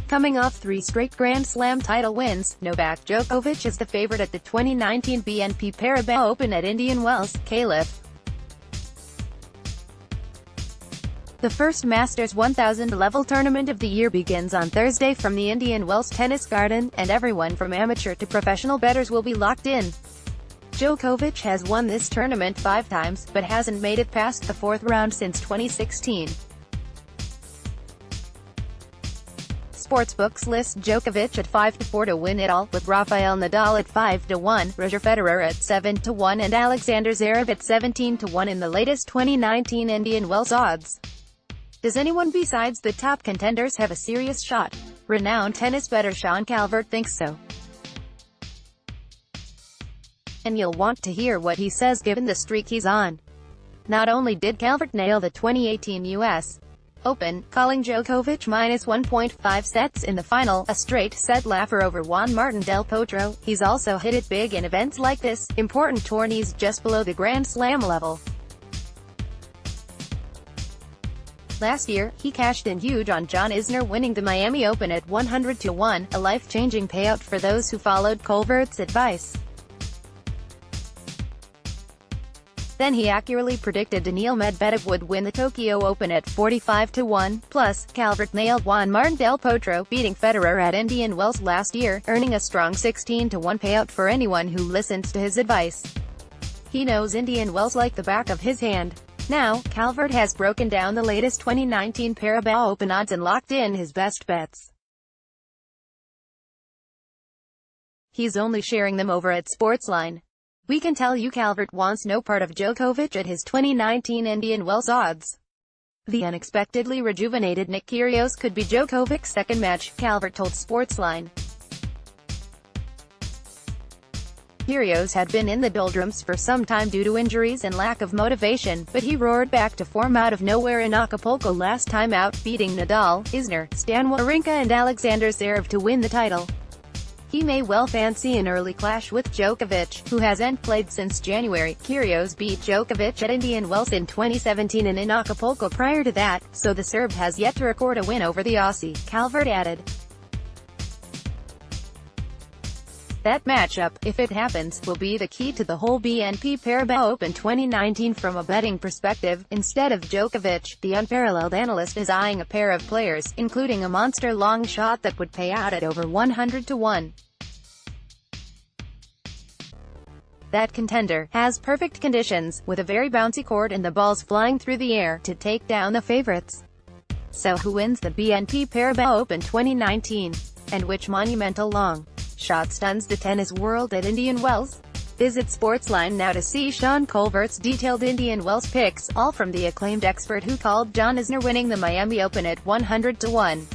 Coming off 3 straight Grand Slam title wins, Novak Djokovic is the favorite at the 2019 BNP Paribas Open at Indian Wells, Calif. The first Masters 1000 level tournament of the year begins on Thursday from the Indian Wells Tennis Garden, and everyone from amateur to professional bettors will be locked in. Djokovic has won this tournament 5 times, but hasn't made it past the 4th round since 2016. Sportsbooks list Djokovic at 5-4 to win it all, with Rafael Nadal at 5-1, Roger Federer at 7-1 and Alexander Zverev at 17-1 in the latest 2019 Indian Wells odds. Does anyone besides the top contenders have a serious shot? Renowned tennis bettor Sean Calvert thinks so. And you'll want to hear what he says given the streak he's on. Not only did Calvert nail the 2018 U.S. Open, calling Djokovic minus 1.5 sets in the final, a straight-set laugher over Juan Martín del Potro, he's also hit it big in events like this, important tourneys just below the Grand Slam level. Last year, he cashed in huge on John Isner winning the Miami Open at 100-1, a life-changing payout for those who followed Calvert's advice. Then he accurately predicted Daniil Medvedev would win the Tokyo Open at 45-1, plus, Calvert nailed Juan Martín del Potro, beating Federer at Indian Wells last year, earning a strong 16-1 payout for anyone who listened to his advice. He knows Indian Wells like the back of his hand. Now, Calvert has broken down the latest 2019 Paribas Open odds and locked in his best bets. He's only sharing them over at Sportsline. We can tell you Calvert wants no part of Djokovic at his 2019 Indian Wells odds. The unexpectedly rejuvenated Nick Kyrgios could be Djokovic's second match, Calvert told Sportsline. Kyrgios had been in the doldrums for some time due to injuries and lack of motivation, but he roared back to form out of nowhere in Acapulco last time out, beating Nadal, Isner, Stan Wawrinka and Alexander Zverev to win the title. He may well fancy an early clash with Djokovic, who hasn't played since January. Kyrgios beat Djokovic at Indian Wells in 2017 and in Acapulco prior to that, so the Serb has yet to record a win over the Aussie, Calvert added. That matchup, if it happens, will be the key to the whole BNP Paribas Open 2019 from a betting perspective. Instead of Djokovic, the unparalleled analyst is eyeing a pair of players, including a monster long shot that would pay out at over 100-1. That contender has perfect conditions, with a very bouncy court and the balls flying through the air, to take down the favorites. So who wins the BNP Paribas Open 2019? And which monumental long shot stuns the tennis world at Indian Wells? Visit Sportsline now to see Sean Calvert's detailed Indian Wells picks, all from the acclaimed expert who called John Isner winning the Miami Open at 100-1.